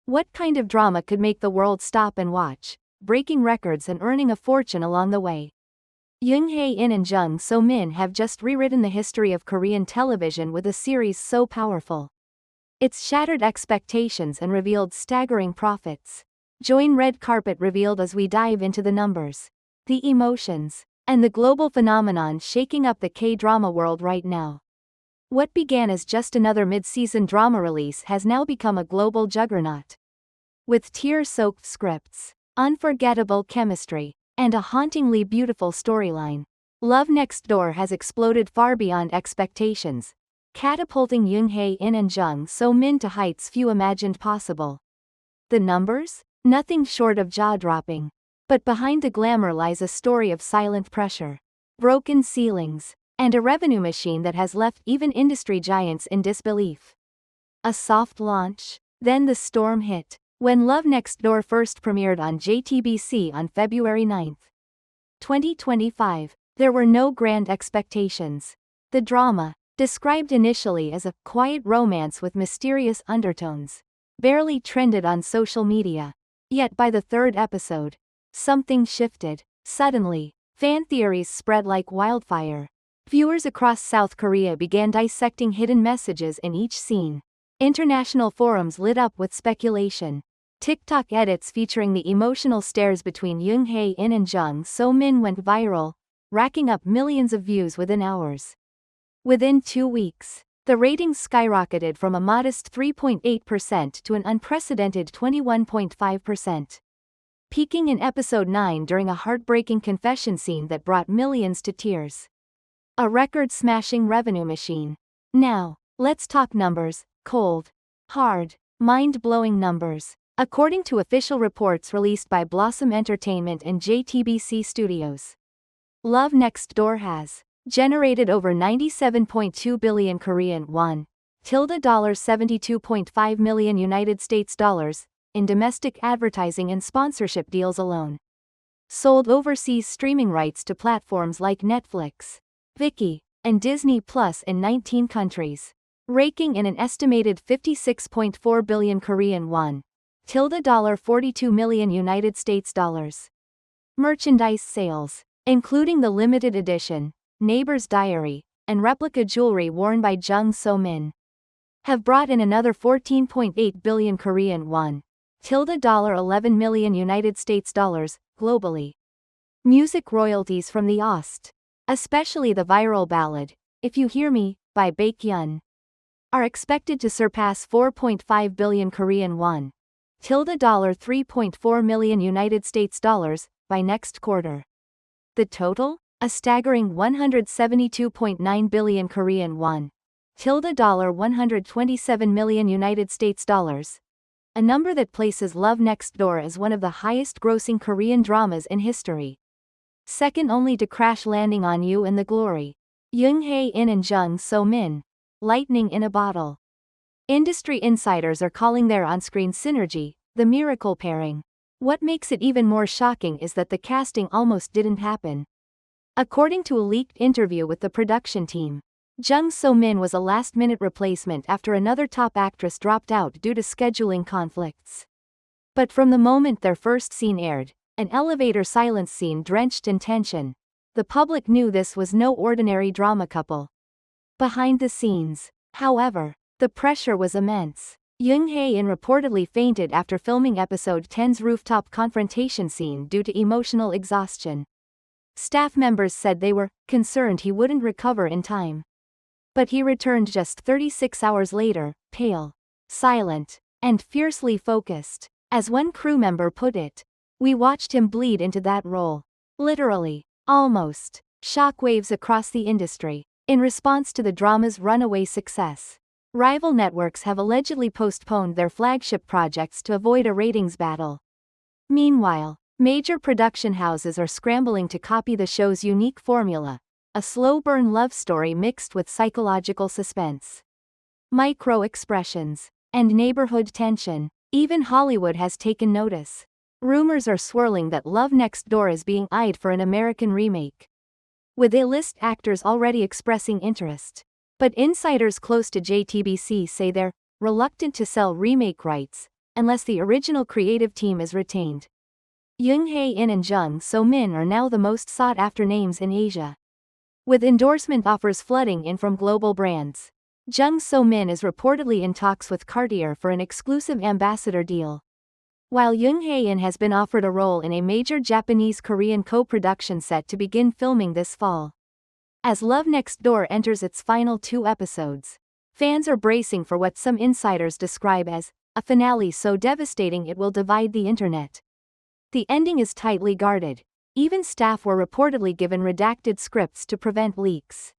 What kind of drama could make the world stop and watch, breaking records and earning a fortune along the way? Jung Hae and Jung So-min have just rewritten the history of Korean television with a series so powerful. It's shattered expectations and revealed staggering profits. Join Red Carpet revealed as we dive into the numbers, the emotions, and the global phenomenon shaking up the K-drama world right now. What began as just another mid-season drama release has now become a global juggernaut. With tear-soaked scripts, unforgettable chemistry, and a hauntingly beautiful storyline, Love Next Door has exploded far beyond expectations, catapulting Jung Hae and Jung So-min to heights few imagined possible. The numbers? Nothing short of jaw-dropping. But behind the glamour lies a story of silent pressure, broken ceilings, and a revenue machine that has left even industry giants in disbelief. A soft launch, then the storm hit, when Love Next Door first premiered on JTBC on February 9, 2025, there were no grand expectations. The drama, described initially as a quiet romance with mysterious undertones, barely trended on social media. Yet by the third episode, something shifted. Suddenly, fan theories spread like wildfire. Viewers across South Korea began dissecting hidden messages in each scene. International forums lit up with speculation. TikTok edits featuring the emotional stares between Jung Hae and Jung So-min went viral, racking up millions of views within hours. Within 2 weeks, the ratings skyrocketed from a modest 3.8% to an unprecedented 21.5%. Peaking in episode 9 during a heartbreaking confession scene that brought millions to tears. A record-smashing revenue machine. Now, let's talk numbers, cold, hard, mind-blowing numbers. According to official reports released by Blossom Entertainment and JTBC Studios, Love Next Door has generated over 97.2 billion Korean won, $72.5 million United States dollars, in domestic advertising and sponsorship deals alone. Sold overseas streaming rights to platforms like Netflix, Viki, and Disney Plus in 19 countries, raking in an estimated 56.4 billion Korean won, $42 million United States dollars. Merchandise sales, including the limited edition Neighbor's Diary, and replica jewelry worn by Jung So-min, have brought in another 14.8 billion Korean won, $11 million United States dollars, globally. Music royalties from the Ost, especially the viral ballad, If You Hear Me, by Baekhyun, are expected to surpass 4.5 billion Korean won, $3.4 million United States dollars, by next quarter. The total? A staggering 172.9 billion Korean won, $127 million United States dollars, a number that places Love Next Door as one of the highest-grossing Korean dramas in history. Second only to Crash Landing on You and The Glory. Jung Hae and Jung So-min, lightning in a bottle. Industry insiders are calling their on-screen synergy the miracle pairing. What makes it even more shocking is that the casting almost didn't happen. According to a leaked interview with the production team, Jung So-min was a last-minute replacement after another top actress dropped out due to scheduling conflicts. But from the moment their first scene aired, an elevator silence scene drenched in tension, the public knew this was no ordinary drama couple. Behind the scenes, however, the pressure was immense. Jung Hae reportedly fainted after filming episode 10's rooftop confrontation scene due to emotional exhaustion. Staff members said they were concerned he wouldn't recover in time. But he returned just 36 hours later, pale, silent, and fiercely focused. As one crew member put it, "We watched him bleed into that role. Literally. Almost." Shockwaves across the industry. In response to the drama's runaway success, rival networks have allegedly postponed their flagship projects to avoid a ratings battle. Meanwhile, major production houses are scrambling to copy the show's unique formula, a slow-burn love story mixed with psychological suspense, micro-expressions, and neighborhood tension. Even Hollywood has taken notice. Rumors are swirling that Love Next Door is being eyed for an American remake, with A-list actors already expressing interest. But insiders close to JTBC say they're reluctant to sell remake rights unless the original creative team is retained. Jung Hae and Jung So-min are now the most sought-after names in Asia, with endorsement offers flooding in from global brands. Jung So-min is reportedly in talks with Cartier for an exclusive ambassador deal, while Jung Hae has been offered a role in a major Japanese-Korean co-production set to begin filming this fall. As Love Next Door enters its final 2 episodes, fans are bracing for what some insiders describe as a finale so devastating it will divide the internet. The ending is tightly guarded. Even staff were reportedly given redacted scripts to prevent leaks.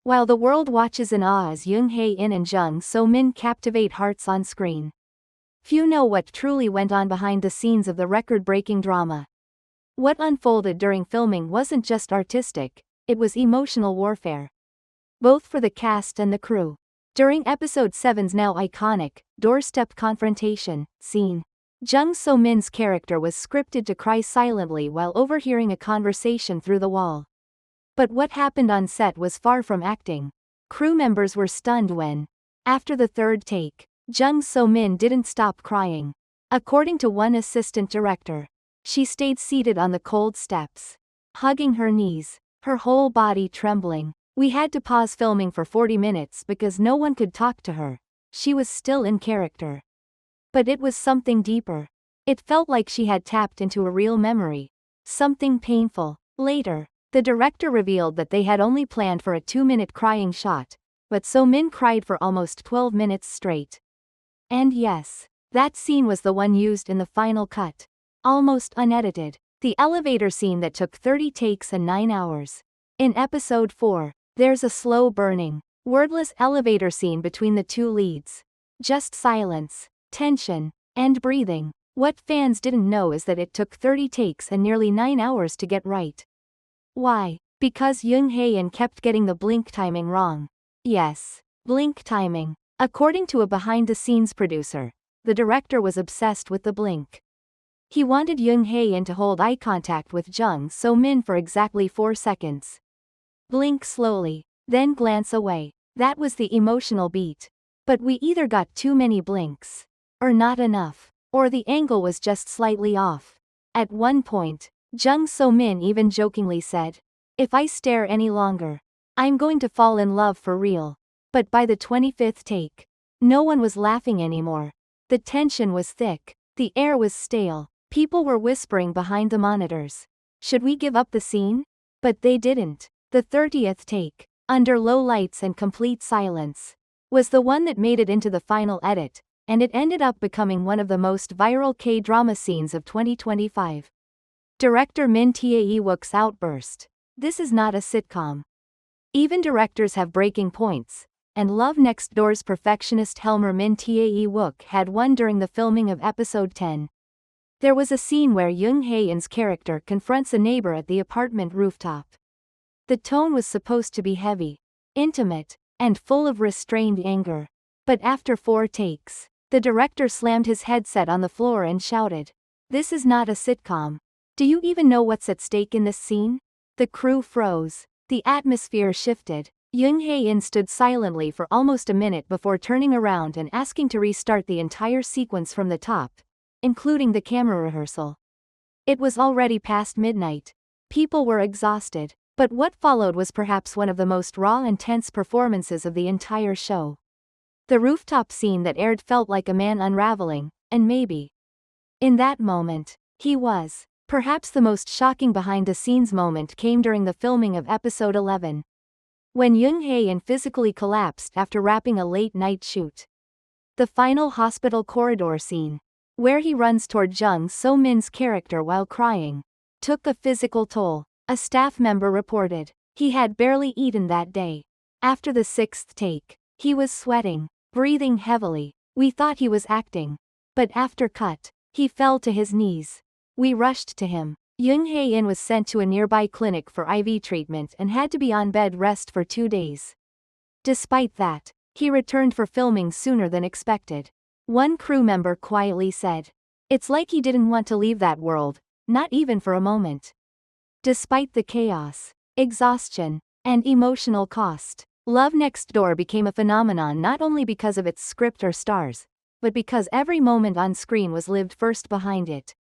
While the world watches in awe as Jung Hae and Jung So-min captivate hearts on screen, few know what truly went on behind the scenes of the record-breaking drama. What unfolded during filming wasn't just artistic, it was emotional warfare, both for the cast and the crew. During episode 7's now iconic doorstep confrontation scene, Jung So-min's character was scripted to cry silently while overhearing a conversation through the wall. But what happened on set was far from acting. Crew members were stunned when, after the 3rd take, Jung So-min didn't stop crying. According to one assistant director, she stayed seated on the cold steps, hugging her knees, her whole body trembling. "We had to pause filming for 40 minutes because no one could talk to her. She was still in character." But it was something deeper. It felt like she had tapped into a real memory, something painful. Later, the director revealed that they had only planned for a 2-minute crying shot, but So-min cried for almost 12 minutes straight. And yes, that scene was the one used in the final cut, almost unedited. The elevator scene that took 30 takes and 9 hours. In episode 4, there's a slow burning, wordless elevator scene between the 2 leads. Just silence, tension, and breathing. What fans didn't know is that it took 30 takes and nearly 9 hours to get right. Why? Because Jung Hae kept getting the blink timing wrong. Yes, blink timing. According to a behind-the-scenes producer, the director was obsessed with the blink. He wanted Jung Hae to hold eye contact with Jung So-min for exactly 4 seconds. Blink slowly, then glance away. That was the emotional beat. But we either got too many blinks, or not enough, or the angle was just slightly off. At one point, Jung So-min even jokingly said, "If I stare any longer, I'm going to fall in love for real." But by the 25th take, no one was laughing anymore. The tension was thick, the air was stale, people were whispering behind the monitors. Should we give up the scene? But they didn't. The 30th take, under low lights and complete silence, was the one that made it into the final edit, and it ended up becoming one of the most viral K-drama scenes of 2025. Director Min Tae-wook's outburst. "This is not a sitcom." Even directors have breaking points, and Love Next Door's perfectionist Helmer Min Tae-wook had one during the filming of episode 10. There was a scene where Jung Hae-in's character confronts a neighbor at the apartment rooftop. The tone was supposed to be heavy, intimate, and full of restrained anger. But after 4 takes, the director slammed his headset on the floor and shouted, "This is not a sitcom. Do you even know what's at stake in this scene?" The crew froze. The atmosphere shifted. Jung Hae stood silently for almost a minute before turning around and asking to restart the entire sequence from the top, including the camera rehearsal. It was already past midnight. People were exhausted. But what followed was perhaps one of the most raw and tense performances of the entire show. The rooftop scene that aired felt like a man unraveling, and maybe, in that moment, he was. Perhaps the most shocking behind-the-scenes moment came during the filming of episode 11. When Jung Hae physically collapsed after wrapping a late-night shoot. The final hospital corridor scene, where he runs toward Jung So-min's character while crying, took a physical toll. A staff member reported, he had barely eaten that day. After the 6th take, he was sweating, breathing heavily. We thought he was acting. But after cut, he fell to his knees. We rushed to him. Jung Hae was sent to a nearby clinic for IV treatment and had to be on bed rest for 2 days. Despite that, he returned for filming sooner than expected. One crew member quietly said, "It's like he didn't want to leave that world, not even for a moment." Despite the chaos, exhaustion, and emotional cost, Love Next Door became a phenomenon not only because of its script or stars, but because every moment on screen was lived first behind it.